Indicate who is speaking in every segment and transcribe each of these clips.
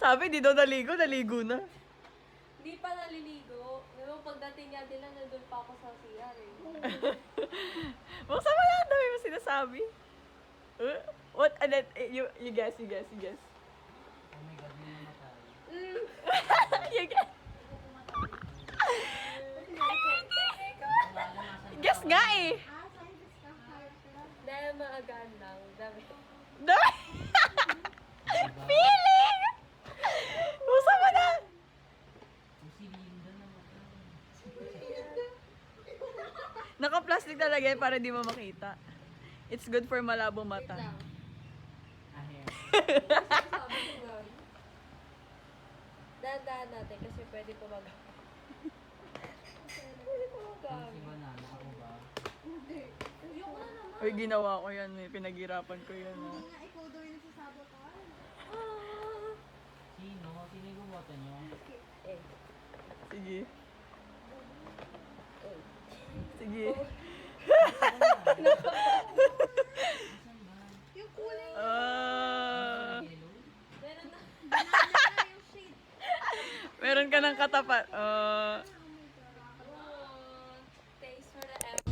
Speaker 1: Sabi, di daw naligo, naligo na.
Speaker 2: Hindi pa naliligo. Pero pagdating niya nila, nandun pa ako sa CR eh.
Speaker 1: Buksan mo lang, dami mo sinasabi. What? And then, you guess, you guess, you guess.
Speaker 3: Oh my God, may namatay.
Speaker 1: You guess. Guess nga eh.
Speaker 2: Dahil maagaan lang. Dami.
Speaker 1: Dami. Feeling! Buksan mo na.
Speaker 3: Kung si Linda namatay.
Speaker 1: Naka-plastic talaga yan para di mo makita. It's good for malabo mata.
Speaker 3: Ahem.
Speaker 2: Dahan-dahan natin kasi pwede pumagamit. Pwede pumagamit.
Speaker 3: Si Banana, ako ba?
Speaker 2: Yung ano naman.
Speaker 1: Uy, ginawa ko yan eh. Pinaghirapan ko yan.
Speaker 4: Hindi
Speaker 1: Oh.
Speaker 4: nga ikaw daw yung nagsasabotage.
Speaker 2: Ah.
Speaker 3: Sino? Sino yung gumoto nyo?
Speaker 2: Eh.
Speaker 1: Sige.
Speaker 2: Eh.
Speaker 1: Sige.
Speaker 3: Saan ba?
Speaker 4: Yung kulay
Speaker 3: Yellow?
Speaker 2: Meron na.
Speaker 4: na yung shade.
Speaker 1: Meron ka ng katapat.
Speaker 2: Oh, thanks for the effort.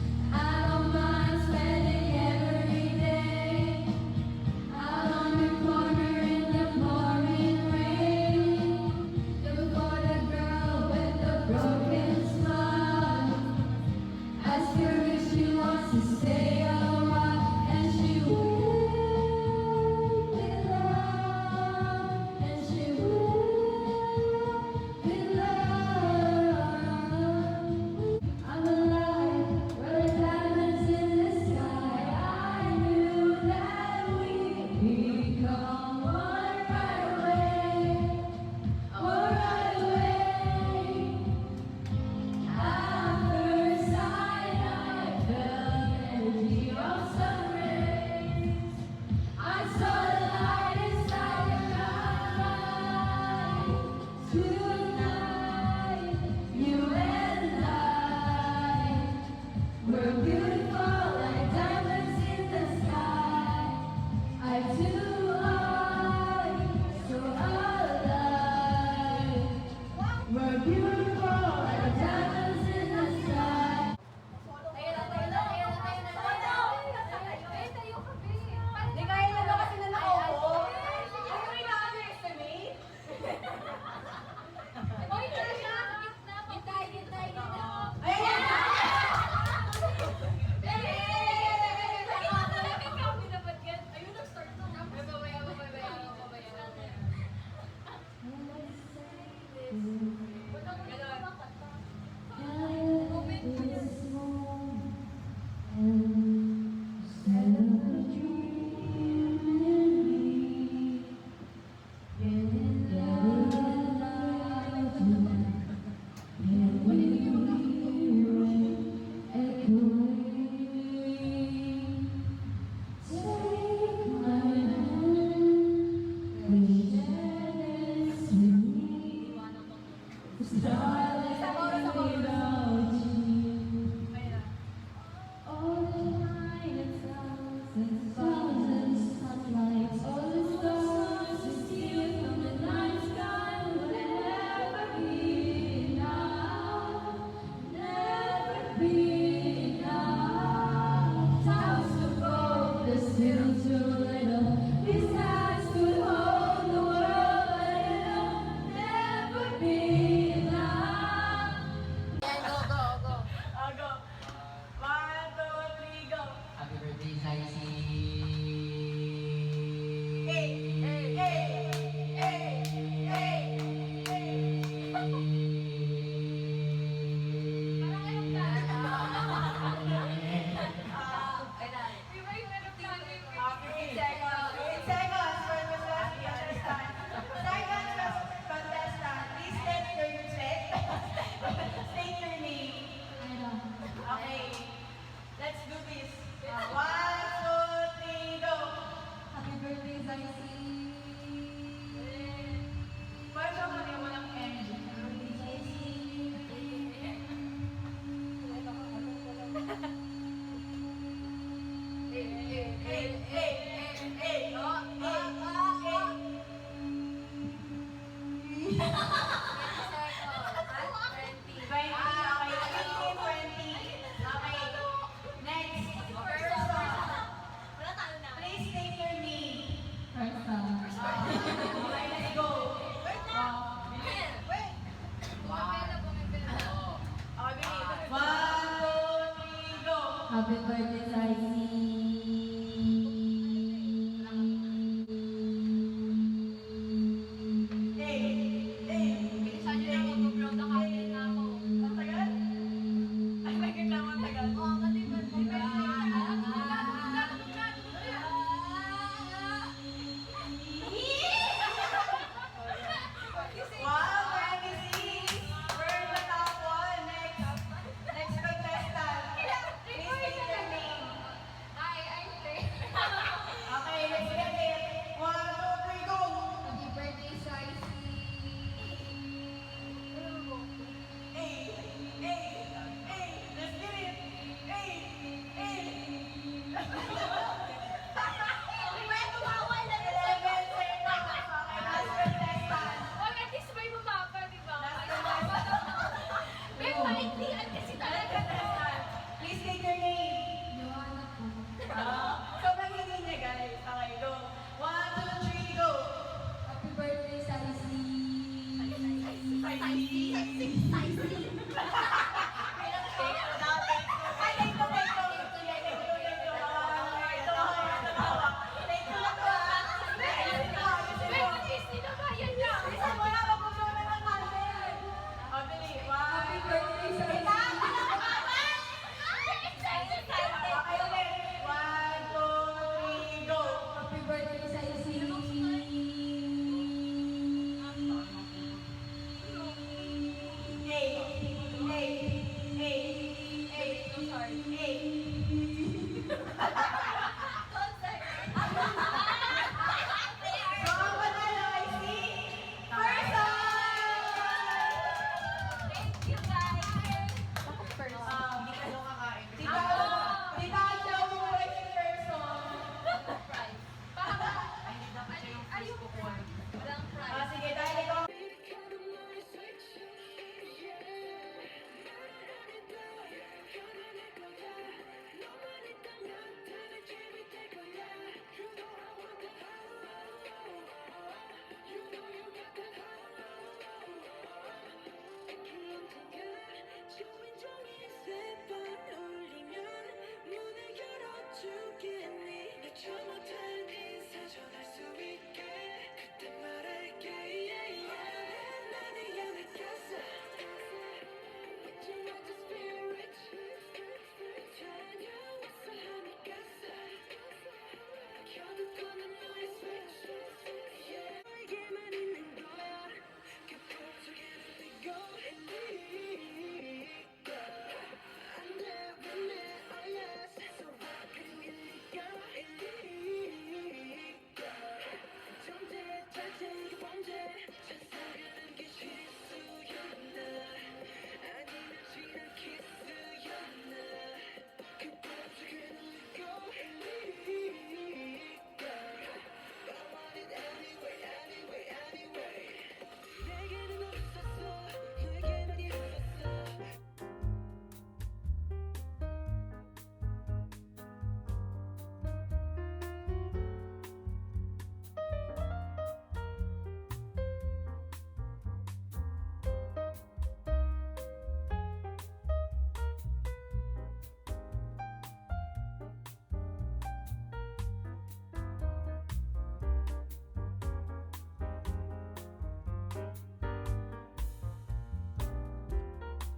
Speaker 5: Happy birthday,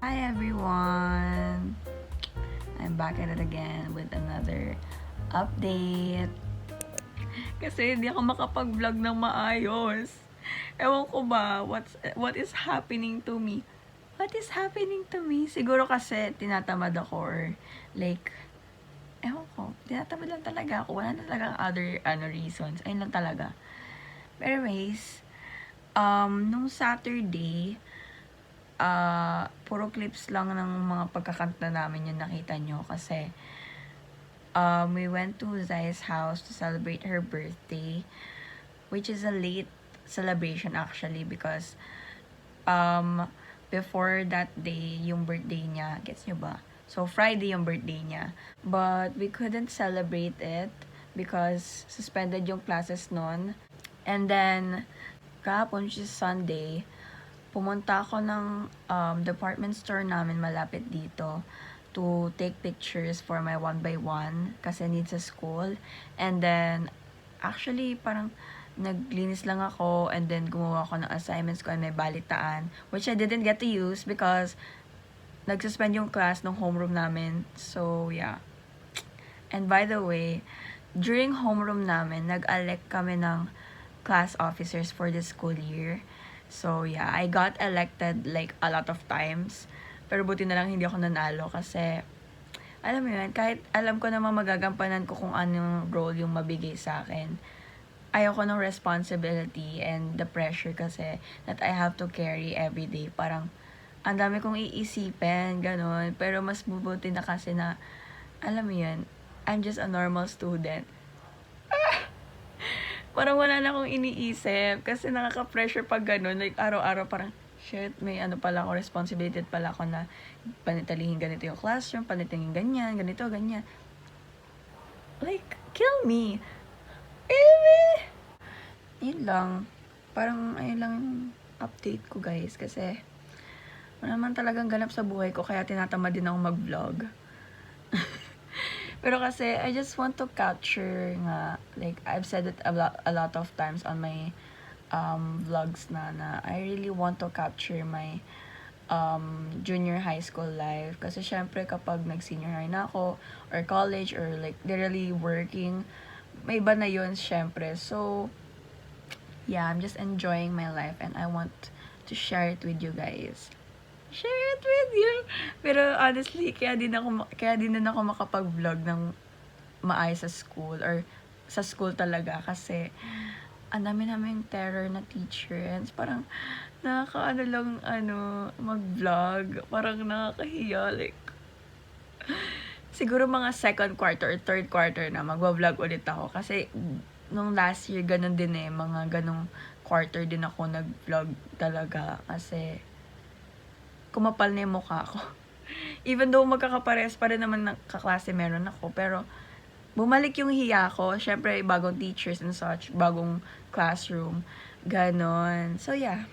Speaker 1: Hi everyone! I'm back at it again with another update. Kasi hindi ako makapag-vlog ng maayos. Ewan ko ba, what is happening to me? What is happening to me? Siguro kasi tinatamad ako or like, ewan ko, tinatamad lang talaga ako. Wala na talagang other reasons. Ayun lang talaga. But anyways, nung Saturday, puro clips lang ng mga pagkakanta namin yung nakita nyo kasi we went to Zai's house to celebrate her birthday, which is a late celebration actually because before that day, yung birthday niya, gets nyo ba? So, Friday yung birthday niya. But, we couldn't celebrate it because suspended yung classes nun. And then, kahapon, which is Sunday, pumunta ako ng department store namin malapit dito to take pictures for my 1x1 kasi need sa school. And then, actually, parang naglinis lang ako and then gumawa ako ng assignments ko and may balitaan which I didn't get to use because nagsuspend yung class ng homeroom namin. So, yeah. And by the way, during homeroom namin, nag-elect kami ng class officers for the school year. So, yeah, I got elected like a lot of times. Pero buti na lang hindi ako nanalo kasi, alam mo yun, kahit alam ko naman magagampanan ko kung anong role yung mabigay sa akin, ayoko ng responsibility and the pressure kasi that I have to carry every day. Parang, ang dami kong iisipin, ganun. Pero mas mabuti na kasi na, alam mo yun, I'm just a normal student. Parang wala na akong iniisip kasi nakaka-pressure pag ganun. Like, araw-araw parang, shit, may ano pala ako, responsibility pala ako na panitalihin ganito yung classroom, panitalihin ganyan, ganito, ganyan. Like, kill me. Yun lang. Parang, ayun lang yung update ko, guys. Kasi, wala naman talagang ganap sa buhay ko, kaya tinatamad din ako mag-vlog. Pero kasi, I just want to capture nga, like, I've said it a lot of times on my vlogs na I really want to capture my junior high school life. Kasi syempre kapag nag-senior high na ako, or college, or like literally working, may iba na yun syempre. So, yeah, I'm just enjoying my life and I want to share it with you guys. Share it with you! Pero honestly, kaya din ako makapag-vlog ng maayos sa school or sa school talaga kasi ang dami naming terror na teacher and parang nakakaano lang mag-vlog. Parang nakakahiya. Like, siguro mga second quarter or third quarter na magwa-vlog ulit ako. Kasi nung last year, ganun din mga ganung quarter din ako nag-vlog talaga. Kasi kumapal na yung mukha ko. Even though magkakapares pa rin naman ng kaklase meron ako. Pero bumalik yung hiya ko. Syempre, bagong teachers and such. Bagong classroom. Ganon. So, yeah.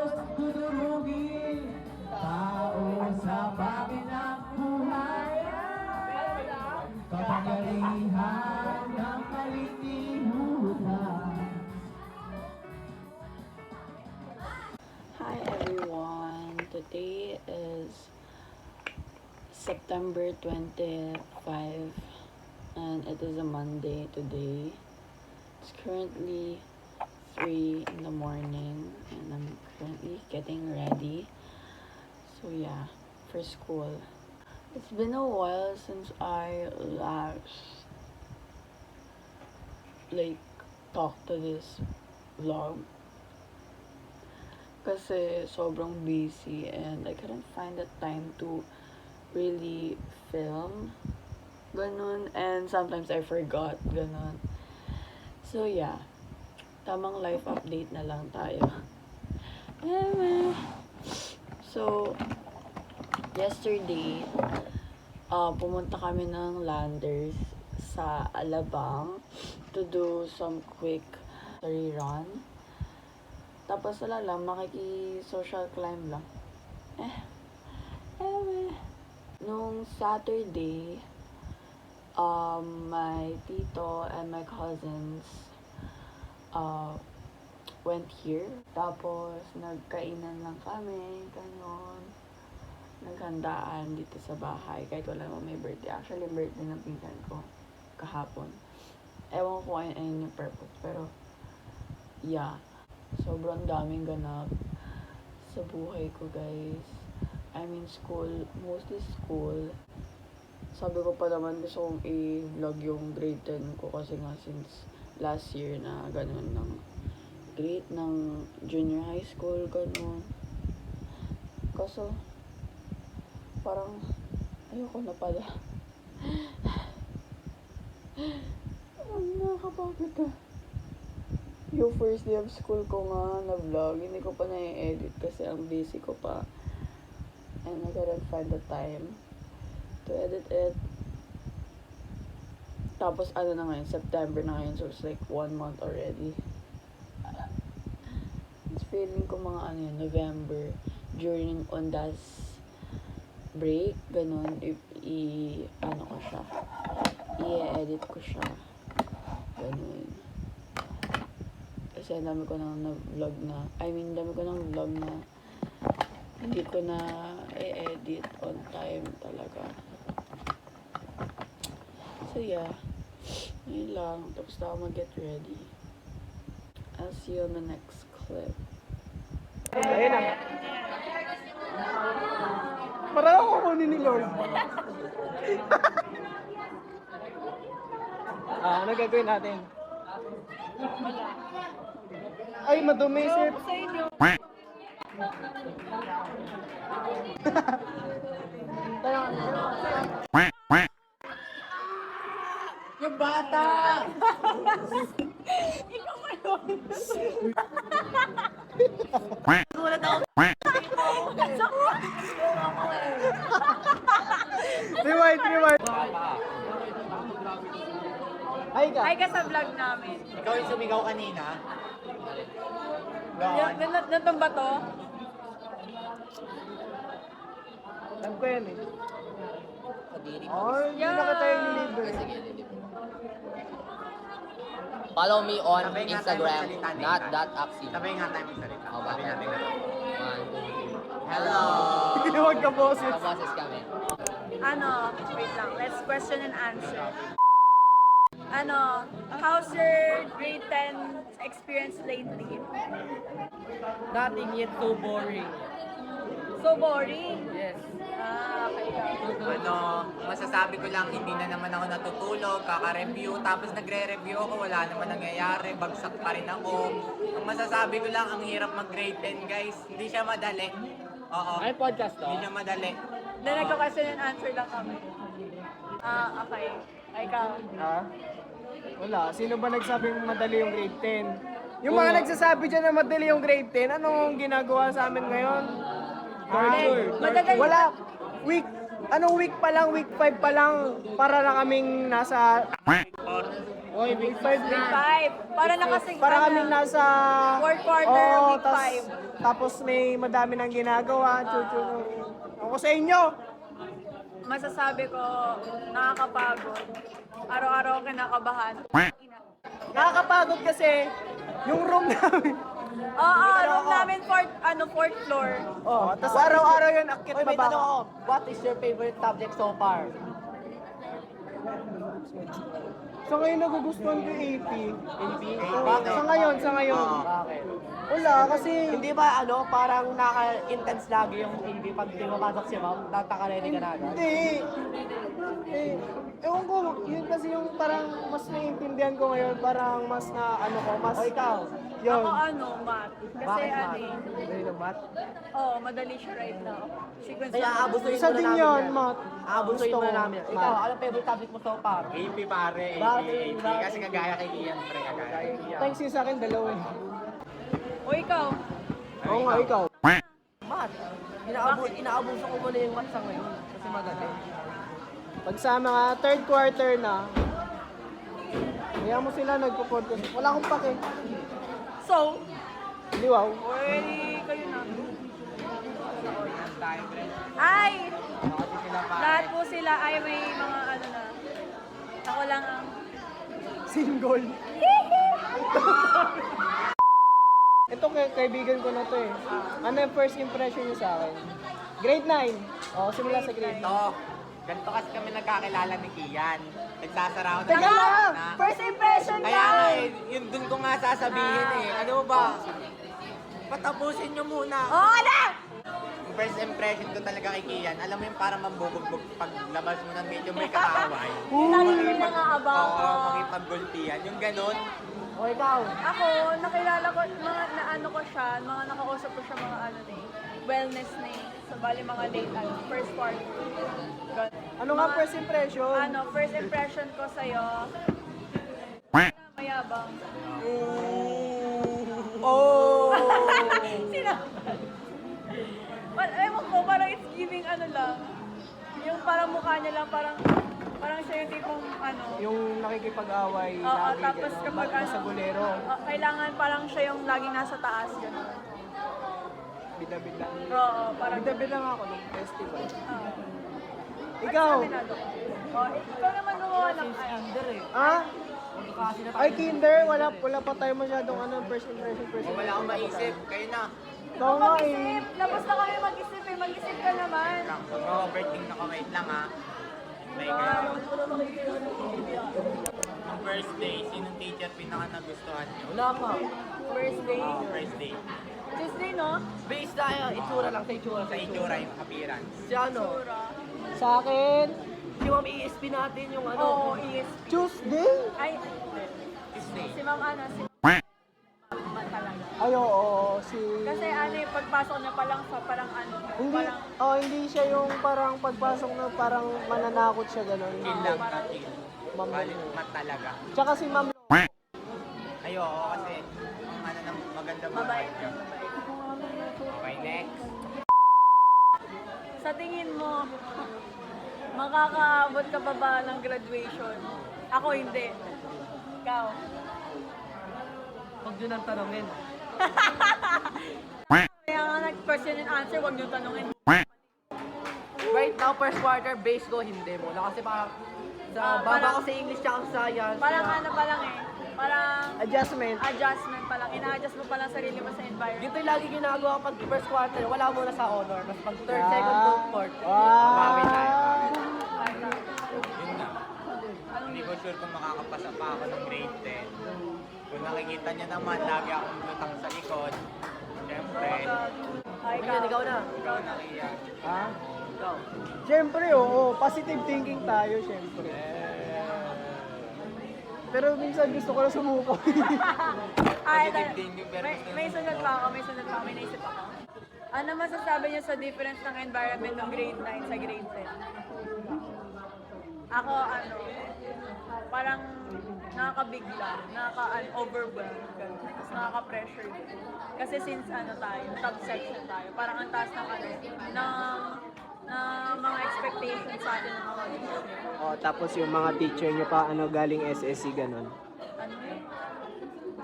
Speaker 3: Diyos tudurugin, tao sa pangin ng buhay. Kapangyarihan ng kalinimutan.
Speaker 1: Hi everyone! Today is September 25 and it is a Monday today. It's currently 3 in the morning and I'm currently getting ready. So yeah, for school. It's been a while since I last talked to this vlog. Kasi sobrang busy and I couldn't find the time to really film. Ganun. And sometimes I forgot. Ganun. So yeah. Tamang life update na lang tayo. Anyway. So, yesterday, pumunta kami ng Landers sa Alabang to do some quick run. Tapos wala lang, makiki-social climb lang. Anyway. Nung Saturday, my tito and my cousins went here. Tapos, nagkainan lang kami, ganon. Naghandaan dito sa bahay, kahit wala naman may birthday. Actually, birthday ng pinsan ko kahapon. Ewan ko kung ayun yung purpose, pero yeah. Sobrang daming ganap sa buhay ko, guys. I mean, school. Mostly school. Sabi ko pa naman gusto kong i-vlog yung grade 10 ko kasi nga since last year na ganun ng grade ng junior high school, ganun. Kaso, parang ayoko na pala. Nakakapagod ka. Yung first day of school ko nga na vlog, hindi ko pa na-edit kasi ang busy ko pa. And I couldn't find the time to edit it. Tapos ano na ngayon, September na ngayon, so it's like 1 month already. It's feeling ko mga ano yun, November, during Ondas break, ganun, ano ko siya, i-edit ko siya, ganun. Kasi ang dami ko nang vlog na, dami ko nang vlog na hindi ko na i-edit on time talaga. So yeah, yun lang. Tapos na ako mag-get ready. I'll see you on the next clip.
Speaker 5: Ayun na. Parang ako kunin ni Lord. Ano gagawin natin? Ay, madumi sir.
Speaker 3: Yung bata!
Speaker 5: Rewind. Ay ka.
Speaker 1: Hi ka sa vlog namin.
Speaker 3: Ikaw yung sumigaw kanina.
Speaker 1: Nandun ba to?
Speaker 5: Alam ko yan eh. Oh, hindi na kita yung nilibre.
Speaker 6: Follow me on
Speaker 3: Sabay nga
Speaker 6: Instagram,
Speaker 3: tayo magsalita,
Speaker 6: not
Speaker 3: Nina.
Speaker 6: that Axie.
Speaker 3: Sabay nga tayo magsalita.
Speaker 6: Oh,
Speaker 3: Sabi
Speaker 6: bakit?
Speaker 3: natin.
Speaker 6: One,
Speaker 3: Hello!
Speaker 5: Huwag ka boses.
Speaker 6: kaboses kami.
Speaker 1: Wait lang. Let's question and answer. How's your grade 10 experience lately?
Speaker 6: Nothing yet so boring.
Speaker 1: So boring.
Speaker 6: Yes.
Speaker 1: Okay.
Speaker 7: Masasabi ko lang, hindi na naman ako natutulog, kaka-review, tapos nagre-review ako, wala naman nangyayari, bagsak pa rin ako. Ang masasabi ko lang, ang hirap mag-grade 10, guys. Hindi siya madali. Oo.
Speaker 6: Ay, podcast to?
Speaker 7: Hindi siya madali.
Speaker 1: Then nagka-question and answer lang kami. Okay. Ikaw.
Speaker 5: Wala. Sino ba nagsabing madali yung grade 10? Yung mga nagsasabi dyan na madali yung grade 10, anong ginagawa sa amin ngayon?
Speaker 1: Madali.
Speaker 5: Wala. Week 5 pa lang, para na kaming nasa... Oy, week 5
Speaker 2: Week
Speaker 5: na.
Speaker 2: 5. Para nakasig
Speaker 5: Para kami nasa...
Speaker 2: Fourth quarter, week
Speaker 5: Tapos may madami nang ginagawa. Chuchu. Ako sa inyo.
Speaker 2: Masasabi ko, nakakapagod. Araw-araw ako kinakabahan.
Speaker 5: Nakakapagod kasi yung room namin.
Speaker 2: Oo, room namin fourth floor.
Speaker 5: Oh, tapos araw-araw yun akit
Speaker 6: Oy, may
Speaker 5: baba.
Speaker 6: tanong ako. What is your favorite subject so far?
Speaker 5: Sa ngayon nagugustuhan ko yung AP.
Speaker 6: AP?
Speaker 5: Sa ngayon.
Speaker 6: Bakit?
Speaker 5: Wala kasi
Speaker 6: Hindi ba parang naka-intense lagi yung AP pag di mapasok si ma'am? Tataka-ready ka na agad?
Speaker 5: hindi. Ewan ko, yun kasi yung parang mas naiintindihan ko ngayon, parang mas na mas...
Speaker 6: O ikaw?
Speaker 5: Yun.
Speaker 2: Ako math. Kasi
Speaker 6: Bakit math?
Speaker 2: eh,
Speaker 6: Dali ng math?
Speaker 2: madali siya right now. Sequence
Speaker 6: Kaya
Speaker 2: lang.
Speaker 6: aabusuin
Speaker 5: Isa
Speaker 6: muna
Speaker 5: din
Speaker 6: namin
Speaker 5: yun,
Speaker 6: yan.
Speaker 5: math.
Speaker 6: Aabusuin
Speaker 5: Gusto
Speaker 6: muna
Speaker 5: ko,
Speaker 6: namin. Ikaw,
Speaker 5: math.
Speaker 6: anong favorite subject mo so far?
Speaker 3: AP pare,
Speaker 6: Bakit?
Speaker 3: AP. Kasi kagaya kay Ian, pre, kagaya.
Speaker 5: Thanks yun sa akin, dalawa eh.
Speaker 2: O ikaw?
Speaker 5: Oo nga, ikaw.
Speaker 6: Math. Inaabuso ko muna yung math sa ngayon. Kasi madali.
Speaker 5: Pag sa mga third quarter na, kaya mo sila nagpo-podcast. Wala akong pake.
Speaker 2: So,
Speaker 5: Hindi, wow.
Speaker 2: already kayo na.
Speaker 3: Tayo, pre.
Speaker 2: Ay!
Speaker 3: Kasi sila pare.
Speaker 2: Lahat po sila ay may mga na. Ako lang ang...
Speaker 5: Single. Ito kaibigan ko na to eh. Ano yung first impression niyo sa akin? Grade 9. Oh, simula sa grade 9.
Speaker 7: Ito, ganito kasi kami nagkakilala ni Kian. Nagsasara ako
Speaker 5: Teka lang!
Speaker 2: First impression
Speaker 7: Kaya nga yun dun ko nga sasabihin eh. Ano ba? Patapusin nyo muna.
Speaker 2: Oo na!
Speaker 7: Yung first impression ko talaga kay Kian, alam mo yung parang mambubugbog pag labas mo ng medyo may kaaway.
Speaker 2: Lagi mo nangaabang.
Speaker 7: Oo, makipaggulpihan. Yung ganun.
Speaker 6: O ikaw?
Speaker 2: Ako, nakilala ko, mga naano ko siya, mga nakausap ko siya mga wellness na eh. So, bali mga late, first quarter. Ganun.
Speaker 5: Ano nga first impression?
Speaker 2: First impression ko sa'yo, mayabang.
Speaker 5: Oh!
Speaker 2: Sino? Ewan ko, parang it's giving lang. Yung parang mukha niya lang, parang siya yung tipong
Speaker 5: Yung nakikipag-away
Speaker 2: Oo,
Speaker 5: lagi,
Speaker 2: tapos
Speaker 5: gano'n.
Speaker 2: kapag
Speaker 5: Sa bolero.
Speaker 2: kailangan parang siya yung laging nasa taas, gano'n.
Speaker 5: Bidabid lang.
Speaker 2: Oo, parang...
Speaker 5: Bidabid lang ako nung festival.
Speaker 2: Oo.
Speaker 5: Ikaw?
Speaker 2: Ikaw naman gumawa ng
Speaker 5: Ha?
Speaker 6: Kasi na
Speaker 5: Ay, kinder, wala pa tayo masyadong first impression.
Speaker 7: O wala akong maisip. Kayo na.
Speaker 5: Ikaw nga eh.
Speaker 2: Mag-isip! Tapos na kami mag-isip eh. Mag-isip ka naman.
Speaker 7: Lang. Mag-overthink ako. Wait lang ha. Like, yung first day, sinong teacher pinaka nagustuhan nyo?
Speaker 6: Wala pa.
Speaker 2: First day.
Speaker 7: First day.
Speaker 2: Tuesday, no?
Speaker 6: Based na itsura lang sa itsura.
Speaker 7: Sa itsura yung appearance.
Speaker 6: Si ano?
Speaker 2: Sura.
Speaker 5: Sa akin,
Speaker 6: Si Ma'am ESP natin yung
Speaker 2: Oo, yes.
Speaker 5: Tuesday?
Speaker 2: Ay,
Speaker 7: Tuesday.
Speaker 2: si Ma'am Ana, si Ma'am talaga.
Speaker 5: Ay, oo, si...
Speaker 2: Kasi pagpasok niya palang sa parang
Speaker 5: Hindi, hindi siya yung parang pagpasok na parang mananakot siya gano'n.
Speaker 7: Chill lang na chill.
Speaker 5: Ma'am
Speaker 7: Bali,
Speaker 5: Lo.
Speaker 7: mat talaga.
Speaker 5: Tsaka si Ma'am Lo.
Speaker 7: Ay, oo, kasi ng maganda mga
Speaker 2: mabait.
Speaker 7: niya. Okay, next.
Speaker 2: Sa tingin mo, makakaabot ka pa ba ng graduation? Ako hindi. Ikaw?
Speaker 6: Huwag yun ang tanongin.
Speaker 2: Kaya nga nag-question and answer, huwag niyo tanungin.
Speaker 6: Right now, first quarter, base ko, hindi mo. Kasi parang sa baba
Speaker 2: parang-
Speaker 6: ko sa English tsaka sa science.
Speaker 2: Parang
Speaker 6: kaya-
Speaker 2: pa lang eh. Parang
Speaker 5: Adjustment.
Speaker 2: adjustment pa lang. Ina-adjust mo pa lang sarili mo sa environment.
Speaker 6: Dito yung lagi ginagawa pag first quarter, wala muna sa honor. Tapos pag third, second, third, fourth.
Speaker 7: Bawi tayo.
Speaker 2: Like,
Speaker 7: Yun na. Hindi ko sure kung makakapasa pa ako ng grade 10. Kung nakikita niyo naman, lagi akong lutang sa likod. Siyempre,
Speaker 2: Ay,
Speaker 6: Ayan, ikaw na.
Speaker 7: ikaw na Kian.
Speaker 5: Ha?
Speaker 6: Ikaw.
Speaker 5: Siyempre, oo. Positive thinking tayo, siyempre. Pero minsan gusto ko na sumuko.
Speaker 2: Ay,
Speaker 7: Positive thinking, pero gusto
Speaker 2: may sunod pa ako, may naisip ako. Ano masasabi niyo sa difference ng environment ng grade 9 sa grade 10? Ako, parang nakakabigla, nakaka-overwhelm, tapos nakaka-pressure din. Kasi since tayo, top section tayo, parang ang taas ng mga expectations sa atin ng mga teacher.
Speaker 5: Tapos yung mga teacher nyo pa, galing SSC, ganun.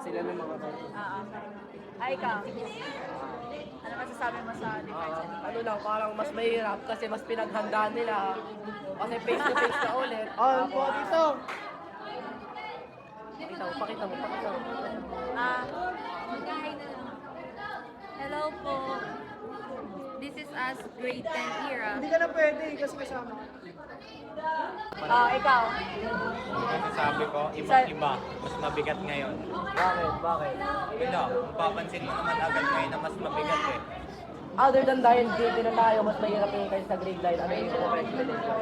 Speaker 5: sila ng mga to.
Speaker 2: Ay, ikaw. Ano masasabi mo sa defense and
Speaker 6: Ano lang, parang mas mahirap kasi mas pinaghandaan nila. Kasi face to face na ulit.
Speaker 5: Oh, po dito.
Speaker 6: Pakita mo.
Speaker 4: Hello po. This is us, grade 10 era.
Speaker 5: Hindi ka na pwede kasi kasama ka.
Speaker 2: ikaw.
Speaker 3: Sabi ko, iba-iba. Mas mabigat ngayon.
Speaker 6: Bakit?
Speaker 3: Wala, mapapansin mo naman agad ngayon na mas mabigat eh.
Speaker 6: Other than dahil grade na tayo, mas mahirap yung kayo sa grade 9. Ano yung expectation?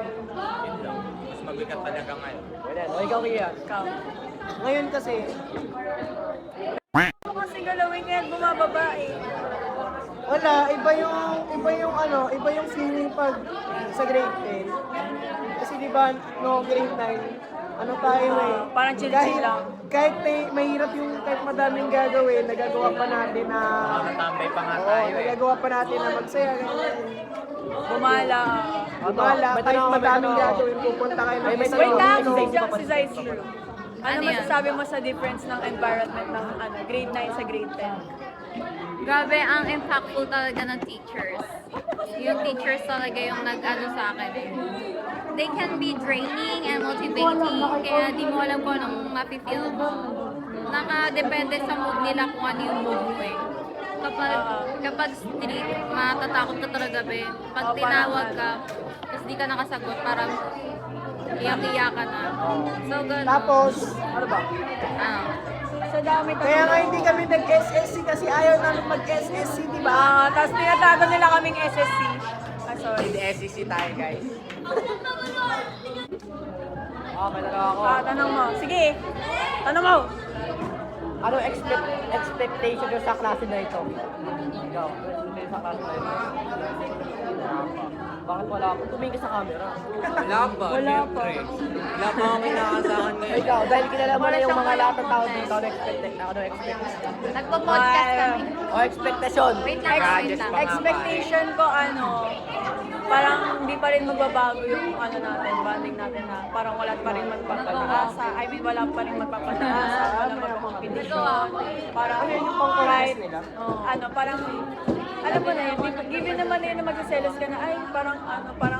Speaker 3: Yun lang. Mas mabigat talaga ngayon.
Speaker 6: O ikaw, Kian.
Speaker 2: Ikaw.
Speaker 5: Ngayon kasi,
Speaker 2: Ano kasi galawin kaya bumababa eh.
Speaker 5: wala, iba yung feeling pag sa grade 10. Kasi di ba, no, grade 9, ano tayo eh.
Speaker 2: Parang chill-chill lang.
Speaker 5: Kahit mahirap yung, kahit madaming gagawin, nagagawa pa natin na,
Speaker 3: Nakatambay pa nga
Speaker 5: oo,
Speaker 3: tayo eh.
Speaker 5: nagagawa pa natin na magsaya.
Speaker 2: Bumala.
Speaker 5: Bumala,
Speaker 6: May
Speaker 5: kahit
Speaker 6: tanong ako,
Speaker 5: madaming
Speaker 6: may tanong ako.
Speaker 5: gagawin, pupunta kayo ng
Speaker 6: May
Speaker 5: isang
Speaker 2: Wait lang,
Speaker 6: Ano?
Speaker 2: si Zaisu. Ano
Speaker 4: Ano yan?
Speaker 2: masasabi mo sa difference ng environment ng grade 9 sa grade 10?
Speaker 4: Grabe, ang impactful talaga ng teachers. Yung teachers talaga yung nag-ano sa akin eh. They can be draining and motivating, kaya di mo alam kung anong mapifeel mo. Nakadepende sa mood nila kung ano yung mood mo eh. Kapag strict, matatakot ka talaga be. Pag tinawag ka, tapos di ka nakasagot, parang iyak-iyak ka na. So, ganun.
Speaker 5: Tapos,
Speaker 6: Ano ba?
Speaker 4: Ah.
Speaker 2: Sa dami kasi.
Speaker 5: kaya nga hindi kami nag-SSC kasi ayaw namin mag-SSC, di ba?
Speaker 2: Tapos tinatago nila kaming SSC. Sorry.
Speaker 3: Hindi SEC tayo guys.
Speaker 6: May tanong ako.
Speaker 2: Tanong mo. Sige. Tanong mo.
Speaker 6: Ano expectation nyo sa klase na ito? Ikaw, expectation sa klase na ito? Bakit wala ako? Tumingin ka sa camera.
Speaker 3: Wala pa, syempre. Wala pa akong inaasahan ngayon.
Speaker 6: Ikaw, dahil kilala mo na yung mga lahat ng tao dito, ano expect?
Speaker 4: Nagpo-podcast kami.
Speaker 6: O expectation?
Speaker 4: Wait lang, wait lang.
Speaker 2: Expectation ko parang hindi pa rin magbabago yung natin, bonding natin na parang wala pa rin magpapataasa. I mean, wala pa rin magpapataasa, wala magpapampidisyon. Parang
Speaker 5: yung pang-chorus nila?
Speaker 2: parang alam mo na yun, given naman na yun na magsaselos ka na, ay, parang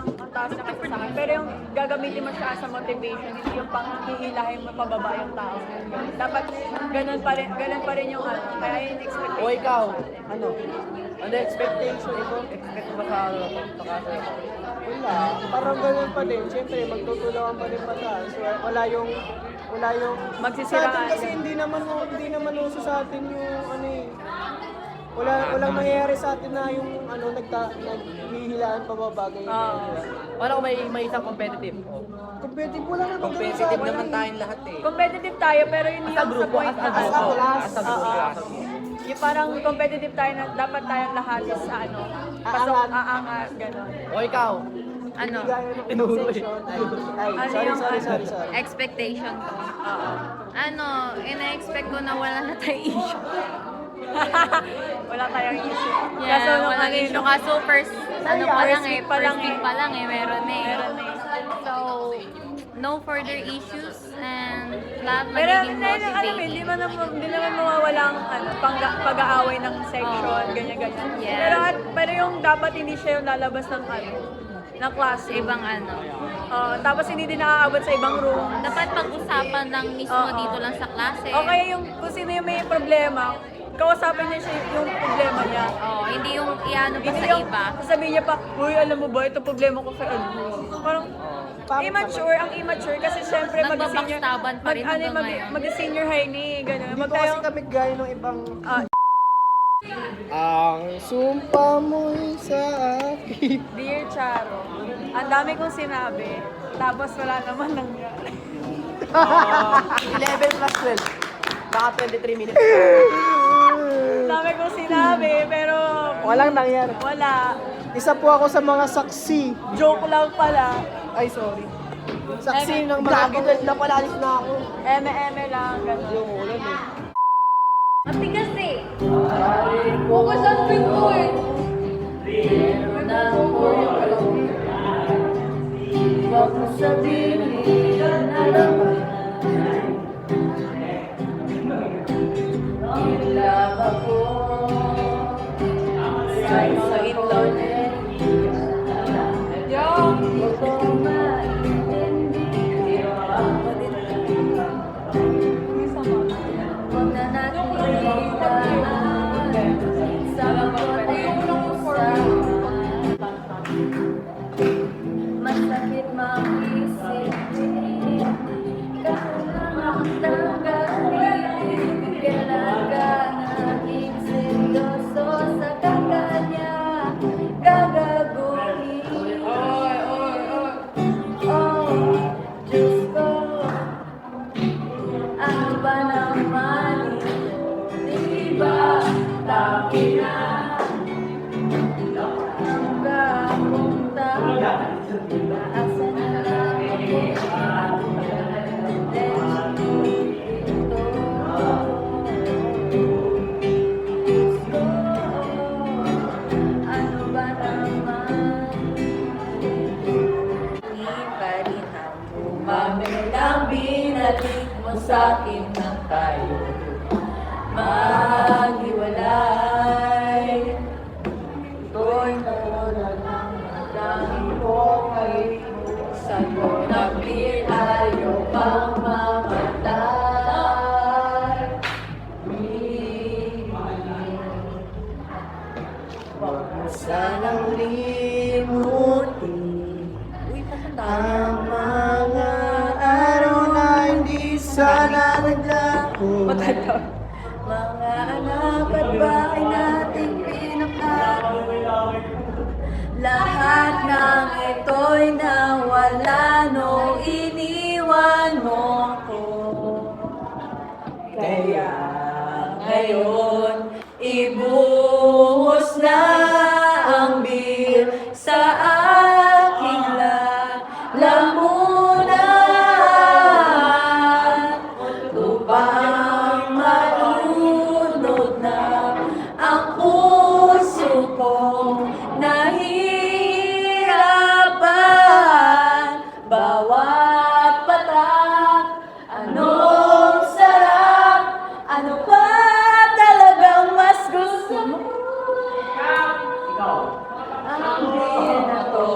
Speaker 2: ang taas na kasi sa akin. Pero yung gagamitin mo siya as a motivation, hindi yung pang hihilahin mo pababa yung tao. Dapat ganun pa rin yung kaya yung expectation.
Speaker 6: O ikaw, ano? Ano expectation? Expect mo sa klase?
Speaker 5: Wala. Parang ganun pa din. Siyempre, magtutulungan pa rin pataas. Wala yung
Speaker 2: Magsisiraan.
Speaker 5: Sa atin kasi hindi naman uso sa atin yung walang nangyayari sa atin na yung naghihilaan pababagay.
Speaker 6: Wala ko may isang competitive.
Speaker 5: Competitive, wala naman ganun sa
Speaker 3: Competitive
Speaker 5: atin.
Speaker 3: naman tayong lahat eh.
Speaker 2: Competitive tayo, pero yun
Speaker 6: As a
Speaker 2: yung sa
Speaker 6: grupo,
Speaker 2: point
Speaker 6: as a
Speaker 2: na
Speaker 6: grupo.
Speaker 5: class.
Speaker 6: As a grupo.
Speaker 2: yung parang competitive tayo na dapat tayong lahat is pasok, aangat, gano'n.
Speaker 6: O ikaw,
Speaker 4: Ano?
Speaker 5: Gaya ng
Speaker 6: Tinuro eh.
Speaker 5: section.
Speaker 2: Ano
Speaker 5: Sorry,
Speaker 2: yung
Speaker 5: sorry.
Speaker 4: Expectation ko. Ano, ina-expect ko na wala na tayong issue.
Speaker 2: Wala tayong issue.
Speaker 4: Yeah,
Speaker 2: Kaso nung
Speaker 4: walang issue. Kaso first, pa lang eh, first week pa lang eh, meron eh. So, no further issues and lahat
Speaker 2: Pero
Speaker 4: magiging motivating.
Speaker 2: hindi naman mawawala ang pag-aaway ng section, ganyan-ganyan.
Speaker 4: Yes.
Speaker 2: Pero yung dapat hindi siya yung lalabas ng ng class.
Speaker 4: Ibang ano.
Speaker 2: Tapos hindi din nakakaabot sa ibang room.
Speaker 4: Dapat pag-usapan lang mismo
Speaker 2: Oo.
Speaker 4: dito lang sa klase.
Speaker 2: O kaya yung kung sino yung may problema, kausapin niya siya yung problema niya.
Speaker 4: Oo, hindi yung iano pa
Speaker 2: Hindi
Speaker 4: sa
Speaker 2: yung
Speaker 4: iba.
Speaker 2: sasabihin niya pa, uy, alam mo ba, ito problema ko kay Parang immature, ang immature kasi syempre
Speaker 4: Nagbabaksaban pa rin hanggang ngayon.
Speaker 2: mag-senior high ni, gano'n.
Speaker 5: Hindi pa kasi kami gaya ng ibang...
Speaker 2: Ah.
Speaker 5: Ang sumpa mo'y sa akin.
Speaker 2: Dear Charo, ang dami kong sinabi, tapos wala naman nangyari.
Speaker 6: 11 plus 12. Baka 23 minutes.
Speaker 2: Ang dami kong sinabi, pero
Speaker 5: Walang nangyari.
Speaker 2: wala.
Speaker 5: Isa po ako sa mga saksi.
Speaker 2: Joke lang pala.
Speaker 5: Ay, sorry. Saksi ng mga...
Speaker 6: Gagi, 12 na pala, alis na ako.
Speaker 2: Eme-eme lang, gano'n.
Speaker 4: Matigas eh. Focus on pinto eh. Huwag mo sabihin na naman.
Speaker 2: Saint Laurent. Yo!
Speaker 4: Huwag na natin sa masakit mag-isip kakulangan ng gagawin kailan ka naging seryoso sa kakanya gagaguhin oh Diyos ko ano ba naman ito di ba takina ang kapunta asa na lang ano ba naman hindi pa rin ang bumamilang binalik mo sa'kin ng tayo maghiwalay ito'y nawalan ng dami ko kahit sa'yo nagpil ayaw pang mamatay huwag mo sanang limutin ang mga
Speaker 5: Araw na hindi sana naglaho.
Speaker 4: mga anak at bahay nating pinakain lahat ng ito'y nawala nung iniwan mo ko kaya ngayon ibuhos na ang bir sa aking lamunan upang malunod na ang puso kong nahihirapan bawat patak anong sarap ano pa talagang mas gusto mo ang binato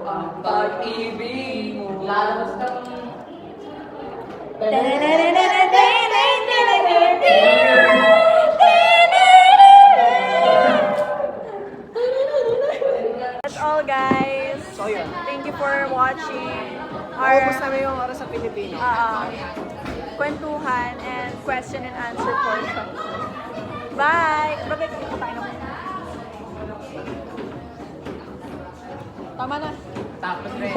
Speaker 4: ang pag-ibig mo lalabas kang
Speaker 2: That's all, guys.
Speaker 5: So yun.
Speaker 2: Thank you for watching
Speaker 5: Naubos
Speaker 2: our
Speaker 5: namin yung oras sa Pilipino.
Speaker 2: kwentuhan and question and answer portion. Bye! Babay kayo tayo naman. Tama na.
Speaker 7: Tapos rin.